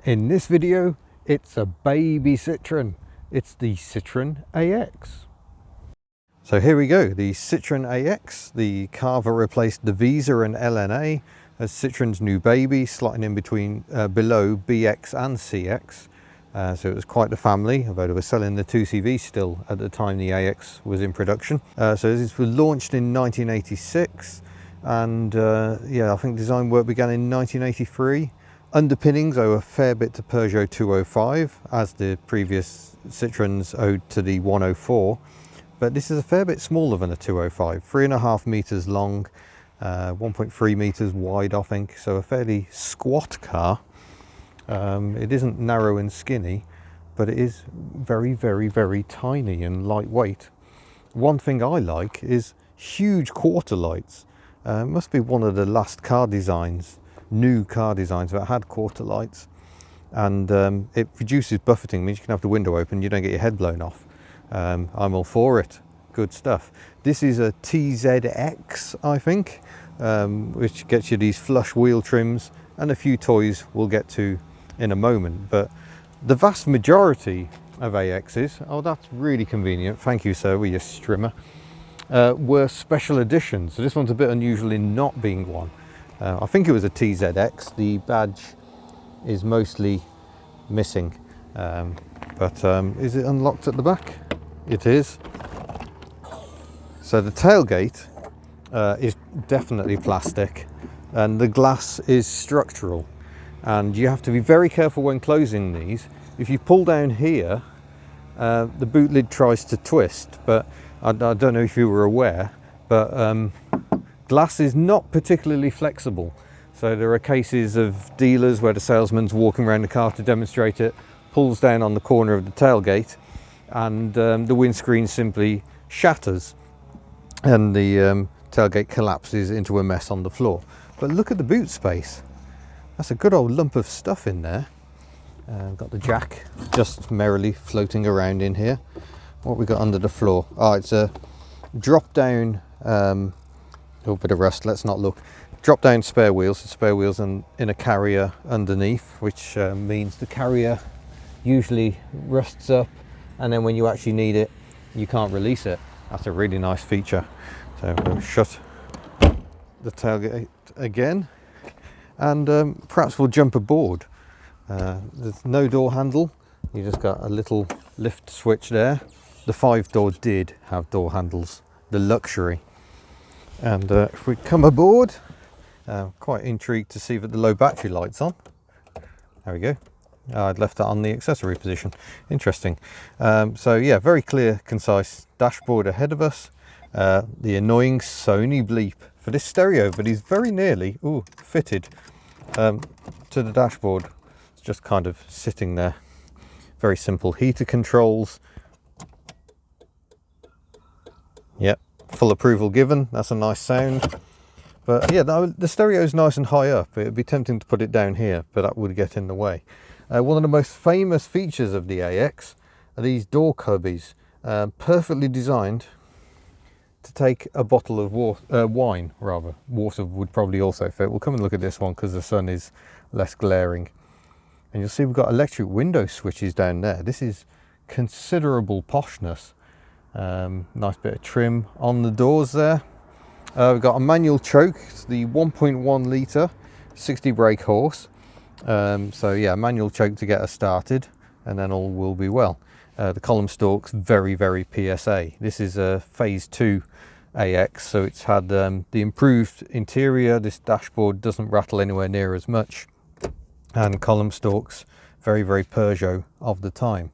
In this video, it's a baby Citroen. It's the Citroen AX. So here we go, the Citroen AX. The Carver replaced the Visa and LNA as Citroen's new baby, slotting in between below BX and CX. So it was quite the family, although they were selling the 2CV still at the time the AX was in production. So this was launched in 1986, and yeah, I think design work began in 1983. Underpinnings owe a fair bit to Peugeot 205, as the previous Citroens owed to the 104, but this is a fair bit smaller than a 205, 3.5 meters long, 1.3 meters wide, I think, so a fairly squat car. It isn't narrow and skinny, but it is very, very, very tiny and lightweight. One thing I like is huge quarter lights. It must be one of the last car designs, new car designs that had quarter lights, and it reduces buffeting, means you can have the window open, you don't get your head blown off. I'm all for it, good stuff. This is a TZX, I think, which gets you these flush wheel trims and a few toys we'll get to in a moment. But the vast majority of AXs, oh, that's really convenient, thank you sir with your strimmer, were special editions. So this one's a bit unusual in not being one. I think it was a TZX. The badge is mostly missing, but is it unlocked at the back? It is. So the tailgate is definitely plastic, and the glass is structural, and you have to be very careful when closing these. If you pull down here, the boot lid tries to twist, but I don't know if you were aware, but glass is not particularly flexible. So there are cases of dealers where the salesman's walking around the car to demonstrate it, pulls down on the corner of the tailgate, and the windscreen simply shatters and the tailgate collapses into a mess on the floor. But look at the boot space. That's a good old lump of stuff in there. Got the jack just merrily floating around in here. What we got under the floor? Oh, it's a drop down, a bit of rust, let's not look. Drop down spare wheels in a carrier underneath, which means the carrier usually rusts up, and then when you actually need it, you can't release it. That's a really nice feature. So we'll shut the tailgate again, and perhaps we'll jump aboard. There's no door handle, you just got a little lift switch there. The 5-door did have door handles, the luxury. And if we come aboard, quite intrigued to see that the low battery light's on. There we go. I'd left that on the accessory position. Interesting. So yeah, very clear, concise dashboard ahead of us. The annoying Sony bleep for this stereo, but he's very nearly fitted to the dashboard. It's just kind of sitting there. Very simple heater controls. Yep. Full approval given. That's a nice sound. But yeah, the stereo is nice and high up. It would be tempting to put it down here, but that would get in the way. One of the most famous features of the AX are these door cubbies, perfectly designed to take a bottle of wine, rather. Water would probably also fit. We'll come and look at this one because the sun is less glaring. And you'll see we've got electric window switches down there. This is considerable poshness. Nice bit of trim on the doors there. We've got a manual choke, it's the 1.1 litre 60 brake horse. So yeah, manual choke to get us started, and then all will be well. The column stalks very, very PSA. This is a phase 2 AX, so it's had the improved interior. This dashboard doesn't rattle anywhere near as much, and column stalks very, very Peugeot of the time.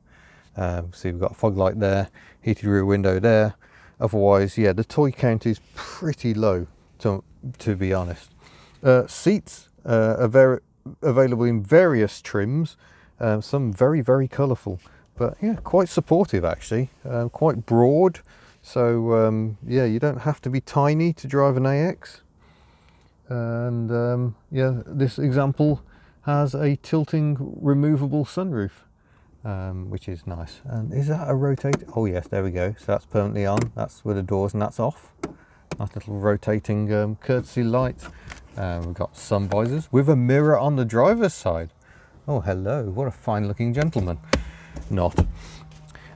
So we've got a fog light there, heated rear window there. Otherwise, yeah, the toy count is pretty low, to be honest. Seats are available in various trims, some very, very colourful, but yeah, quite supportive actually, quite broad. So yeah, you don't have to be tiny to drive an AX. And yeah, this example has a tilting removable sunroof. Which is nice. And is that a rotate? Oh yes, there we go. So that's permanently on. That's with the doors, and that's off. Nice little rotating courtesy light. We've got sun visors with a mirror on the driver's side. Oh, hello, what a fine looking gentleman. Not.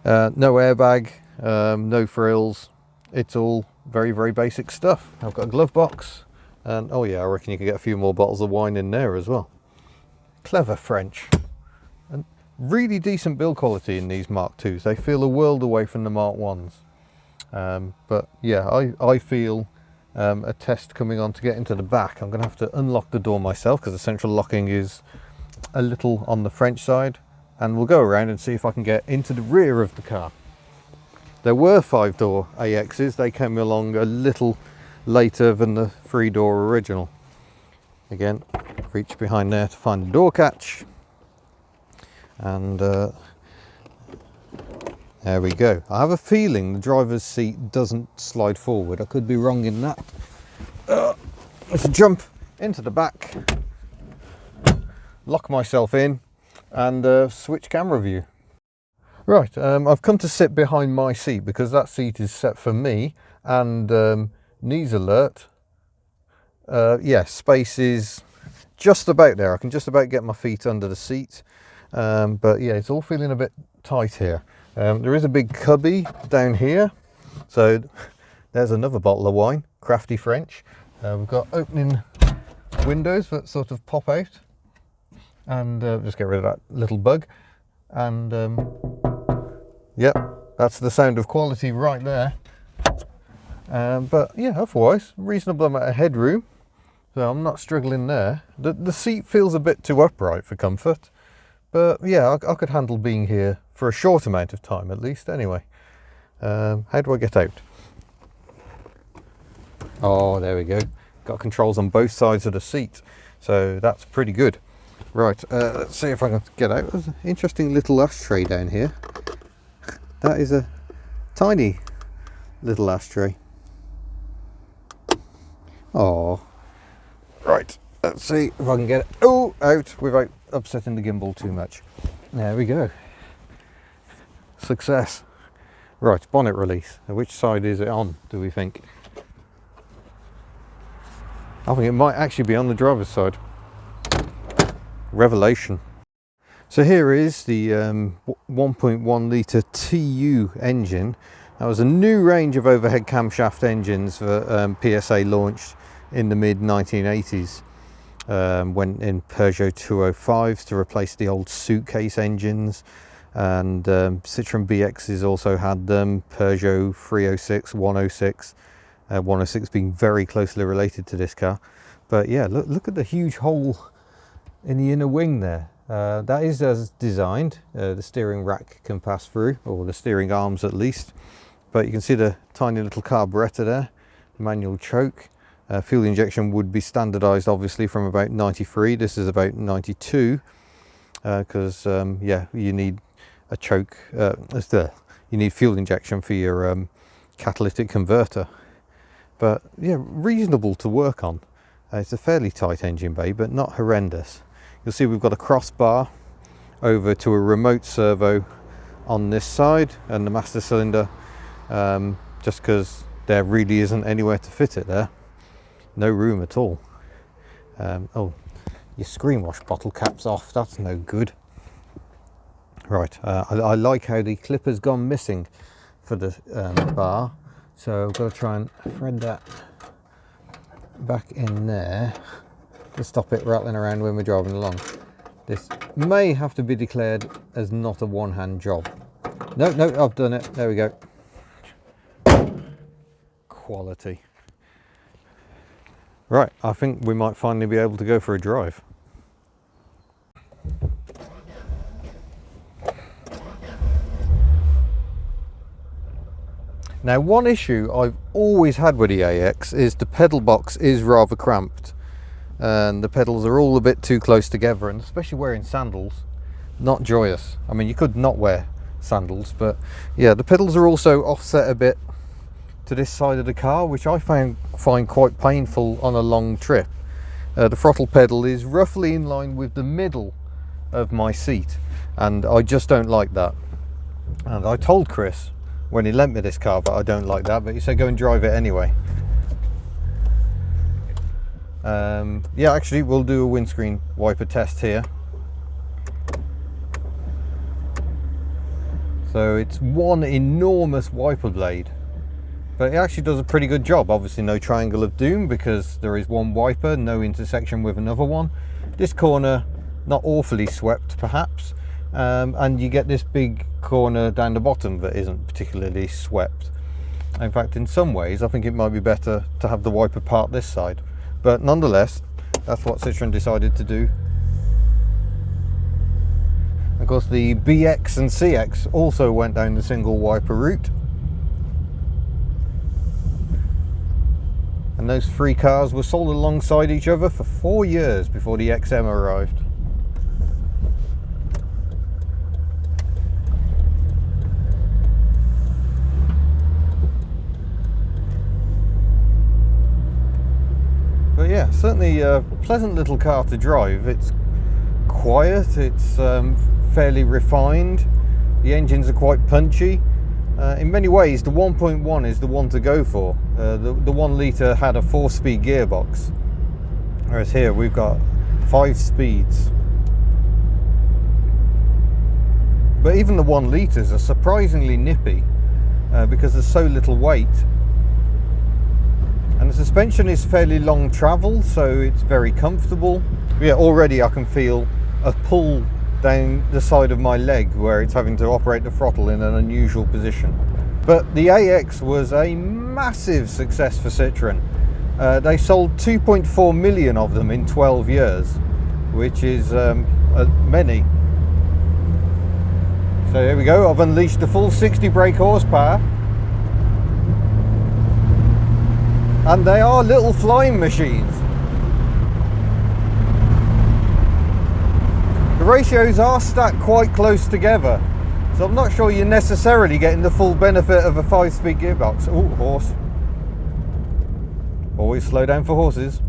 No airbag, no frills. It's all very, very basic stuff. I've got a glove box, and oh yeah, I reckon you could get a few more bottles of wine in there as well. Clever French. And really decent build quality in these Mark IIs. They feel a world away from the Mark 1s. But yeah, I feel a test coming on to get into the back. I'm going to have to unlock the door myself because the central locking is a little on the French side, and we'll go around and see if I can get into the rear of the car. There were 5-door AXs. They came along a little later than the 3-door original. Again, reach behind there to find the door catch, and there we go. I have a feeling the driver's seat doesn't slide forward. I could be wrong in that. Let's jump into the back, lock myself in, and switch camera view. Right, I've come to sit behind my seat because that seat is set for me, and knees alert. Yeah, space is just about there. I can just about get my feet under the seat, but yeah, it's all feeling a bit tight here. There is a big cubby down here, so there's another bottle of wine, crafty French. We've got opening windows that sort of pop out, and just get rid of that little bug, and yep, that's the sound of quality right there. But yeah, otherwise reasonable amount of headroom, so I'm not struggling there. The seat feels a bit too upright for comfort, but yeah, I could handle being here for a short amount of time at least. Anyway, how do I get out? Oh, there we go. Got controls on both sides of the seat, so that's pretty good. Right, let's see if I can get out. There's an interesting little ashtray down here. That is a tiny little ashtray. Oh, right, let's see if I can get it out without upsetting the gimbal too much. There we go. Success. Right, bonnet release. Which side is it on, do we think? I think it might actually be on the driver's side. Revelation. So here is the 1.1 litre TU engine. That was a new range of overhead camshaft engines that PSA launched in the mid 1980s. Went in Peugeot 205s to replace the old suitcase engines, and Citroen BXs also had them, Peugeot 306, 106, 106 being very closely related to this car. But yeah, look at the huge hole in the inner wing there. That is as designed. The steering rack can pass through, or the steering arms at least, but you can see the tiny little carburettor there, manual choke. Fuel injection would be standardized obviously from about 93. This is about 92, because yeah, you need a choke, you need fuel injection for your catalytic converter. But yeah, reasonable to work on. It's a fairly tight engine bay, but not horrendous. You'll see we've got a crossbar over to a remote servo on this side, and the master cylinder, just because there really isn't anywhere to fit it there. No room at all. Oh, your screen wash bottle cap's off. That's no good. Right, I like how the clipper's gone missing for the bar, so I've got to try and thread that back in there to stop it rattling around when we're driving along. This may have to be declared as not a one-hand job. No, I've done it. There we go. Quality. Right, I think we might finally be able to go for a drive. Now, one issue I've always had with the AX is the pedal box is rather cramped, and the pedals are all a bit too close together, and especially wearing sandals, not joyous. I mean, you could not wear sandals, but yeah, the pedals are also offset a bit to this side of the car, which I find quite painful on a long trip. The throttle pedal is roughly in line with the middle of my seat, and I just don't like that. And I told Chris when he lent me this car that I don't like that, but he said go and drive it anyway. Yeah, actually we'll do a windscreen wiper test here. So it's one enormous wiper blade, but it actually does a pretty good job. Obviously no triangle of doom because there is one wiper, no intersection with another one. This corner not awfully swept perhaps, and you get this big corner down the bottom that isn't particularly swept. In fact, in some ways I think it might be better to have the wiper part this side, but nonetheless that's what Citroen decided to do. Of course the BX and CX also went down the single wiper route, and those three cars were sold alongside each other for 4 years before the XM arrived. But yeah, certainly a pleasant little car to drive. It's quiet, it's fairly refined, the engines are quite punchy. In many ways the 1.1 is the one to go for. The 1 litre had a 4-speed gearbox, whereas here we've got 5 speeds. But even the 1 litres are surprisingly nippy because there's so little weight. And the suspension is fairly long travel, so it's very comfortable. Yeah, already I can feel a pull down the side of my leg where it's having to operate the throttle in an unusual position. But the AX was a massive success for Citroen. They sold 2.4 million of them in 12 years, which is many. So here we go, I've unleashed the full 60 brake horsepower. And they are little flying machines. The ratios are stacked quite close together, so I'm not sure you're necessarily getting the full benefit of a 5-speed gearbox. Oh, horse. Always slow down for horses.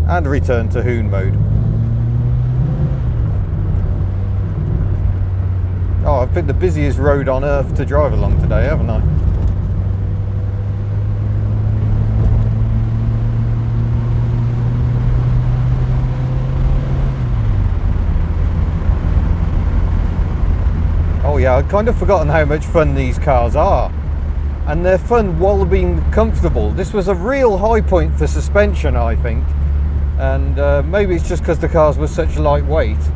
And return to Hoon mode. Oh, I've picked the busiest road on earth to drive along today, haven't I? Oh yeah, I'd kind of forgotten how much fun these cars are. And they're fun while being comfortable. This was a real high point for suspension, I think. And maybe it's just because the cars were such lightweight,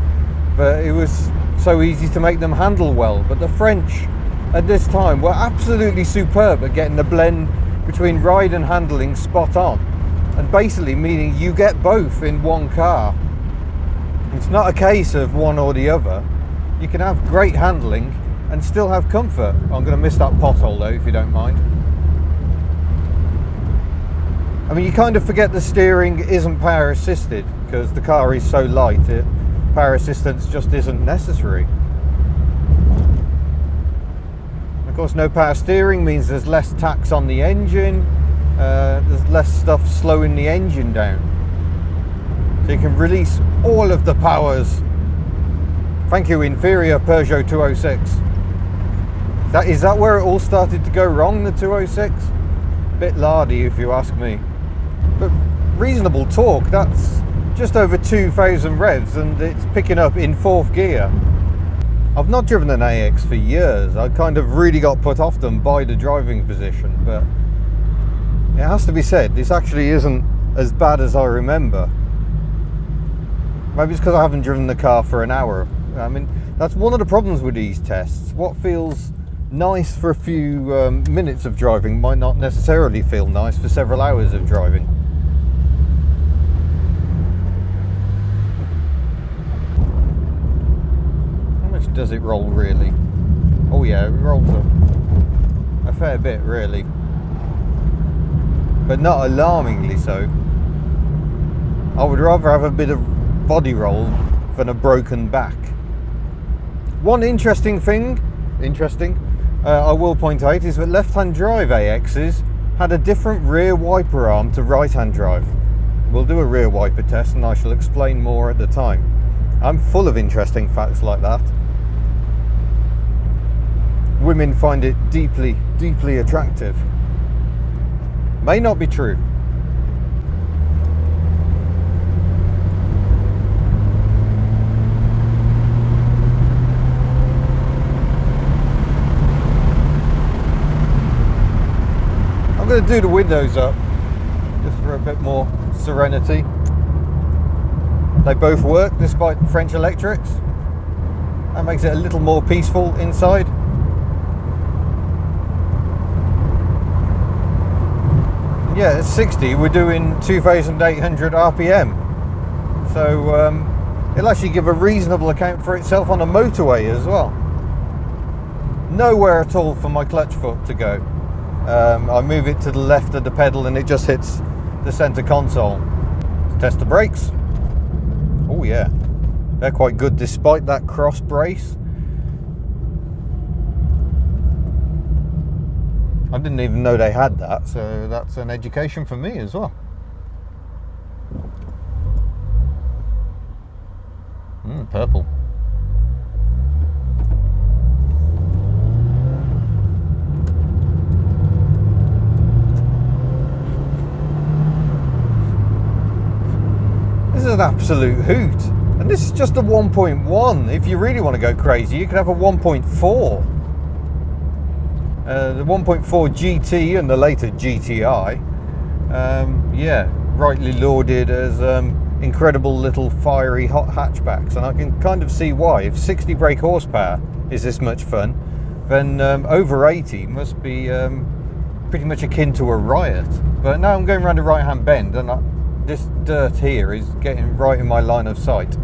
but it was so easy to make them handle well. But the French at this time were absolutely superb at getting the blend between ride and handling spot on, and basically meaning you get both in one car. It's not a case of one or the other. You can have great handling and still have comfort. I'm going to miss that pothole though, if you don't mind. I mean, you kind of forget the steering isn't power assisted because the car is so light. Power assistance just isn't necessary. Of course, no power steering means there's less tax on the engine, there's less stuff slowing the engine down. So you can release all of the powers. Thank you, inferior Peugeot 206. Is that where it all started to go wrong, the 206? Bit lardy if you ask me. But reasonable torque, that's just over 2,000 revs, and it's picking up in 4th gear. I've not driven an AX for years. I kind of really got put off them by the driving position, but it has to be said, this actually isn't as bad as I remember. Maybe it's because I haven't driven the car for an hour. I mean, that's one of the problems with these tests. What feels nice for a few minutes of driving might not necessarily feel nice for several hours of driving. Does it roll really? Oh yeah, it rolls a fair bit really, but not alarmingly so. I would rather have a bit of body roll than a broken back. One interesting thing, I will point out, is that left-hand drive AXs had a different rear wiper arm to right-hand drive. We'll do a rear wiper test and I shall explain more at the time. I'm full of interesting facts like that. Women find it deeply, deeply attractive. May not be true. going to do the windows up just for a bit more serenity. They both work despite French electrics. That makes it a little more peaceful inside. Yeah, at 60 we're doing 2,800 RPM. So it'll actually give a reasonable account for itself on a motorway as well. Nowhere at all for my clutch foot to go. I move it to the left of the pedal and it just hits the center console. Let's test the brakes. Oh yeah, they're quite good despite that cross brace. I didn't even know they had that, so that's an education for me as well. Purple. This is an absolute hoot. And this is just a 1.1. If you really want to go crazy, you could have a 1.4. The 1.4 GT and the later GTI, yeah, rightly lauded as incredible little fiery hot hatchbacks, and I can kind of see why. If 60 brake horsepower is this much fun, then over 80 must be pretty much akin to a riot. But now I'm going around a right hand bend and this dirt here is getting right in my line of sight.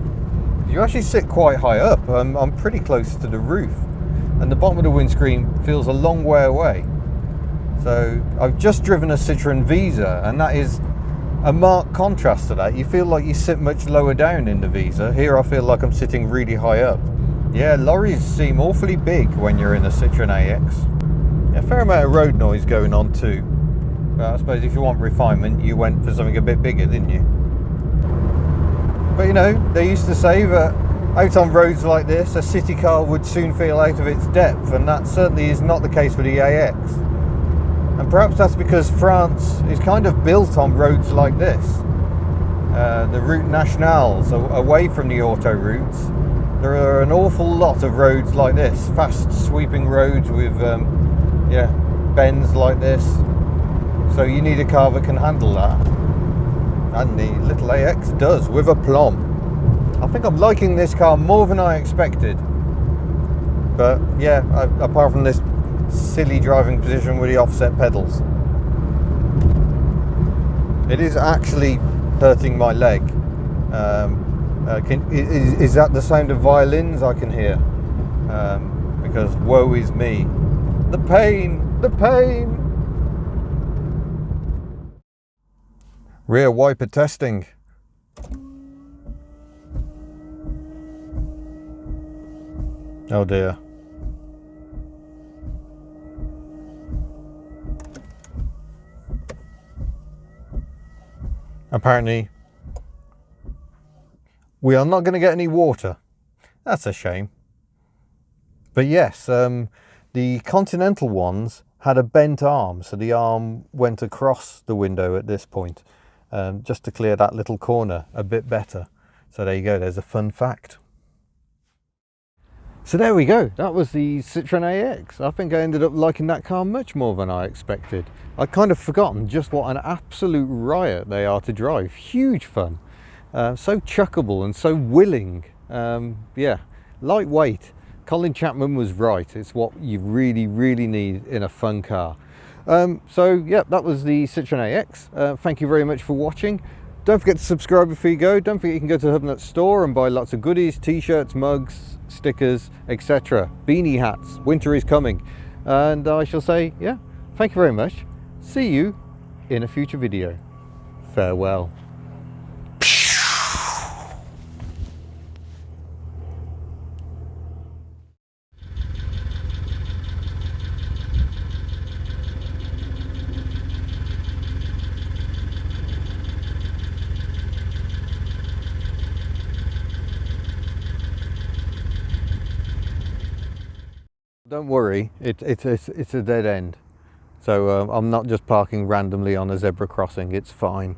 You actually sit quite high up. I'm pretty close to the roof. And the bottom of the windscreen feels a long way away. So I've just driven a Citroen Visa, and that is a marked contrast to that. You feel like you sit much lower down in the Visa. Here I feel like I'm sitting really high up. Yeah, lorries seem awfully big when you're in a Citroen AX. Yeah, a fair amount of road noise going on too. But I suppose if you want refinement, you went for something a bit bigger, didn't you? But you know, they used to say that out on roads like this, a city car would soon feel out of its depth, and that certainly is not the case with the AX. And perhaps that's because France is kind of built on roads like this. The route nationales, away from the autoroutes, there are an awful lot of roads like this, fast sweeping roads with yeah, bends like this. So you need a car that can handle that. And the little AX does, with aplomb. I think I'm liking this car more than I expected. But yeah, apart from this silly driving position with the offset pedals, it is actually hurting my leg. Is that the sound of violins I can hear? Because woe is me. The pain, the pain. Rear wiper testing. Oh dear. Apparently, we are not going to get any water. That's a shame. But yes, the Continental ones had a bent arm, so the arm went across the window at this point, just to clear that little corner a bit better. So there you go, there's a fun fact. So there we go, that was the Citroen AX. I think I ended up liking that car much more than I expected. I'd kind of forgotten just what an absolute riot they are to drive. Huge fun, so chuckable and so willing. Yeah, lightweight. Colin Chapman was right, it's what you really, really need in a fun car. So yeah, that was the Citroen AX. Thank you very much for watching. Don't forget to subscribe before you go. Don't forget you can go to the Hubnut store and buy lots of goodies, t-shirts, mugs, stickers, etc. Beanie hats. Winter is coming. And I shall say, yeah, thank you very much. See you in a future video. Farewell. Don't worry, it's a dead end. So I'm not just parking randomly on a zebra crossing, it's fine.